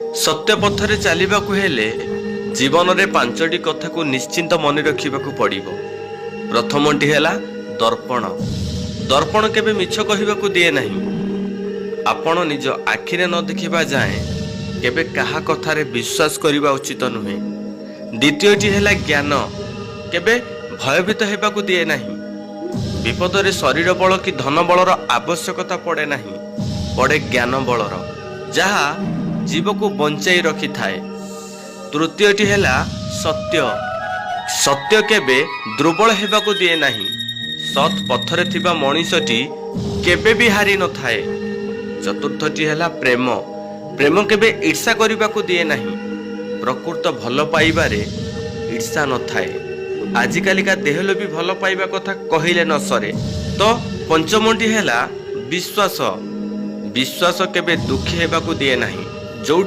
सत्य पथरे चलिबाकु हेले जीवन रे पांचटी कथा को निश्चिंत मन रखिबाकु पड़िबो। प्रथमटी हेला दर्पण। दर्पण केबे मिछ कहिबाकु दिए नहीं। आपण निज आखिरे न देखिबा जाए केबे काहा कथारे विश्वास करिबा उचित नुहे। द्वितीयटी हेला ज्ञान। केबे भयभीत हेबाकु दिए नहीं। विपदरे शरीर बल कि धन बलर आवश्यकता पड़े नहीं, पड़े ज्ञान बलर जहा जीव को बंचाई रखि थाए। तृतीयटी हेला सत्य। सत्य केबे दुर्बल हेबाकु दिए नहीं। सत् पथरे थिबा मनीषटी केबे भी हारि न थाए। चतुर्थटी हेला प्रेम। प्रेम केबे ईर्षा करिबाकु दिए नहीं। प्रकृत भल पाइबारे ईर्षा न थाए। आजिकालिका देहलो भी भल पाइबा कथा कहिले न सरे। तो पंचमटी हेला विश्वास। विश्वास केबे दुखी हेबाकु दिए नहीं। जो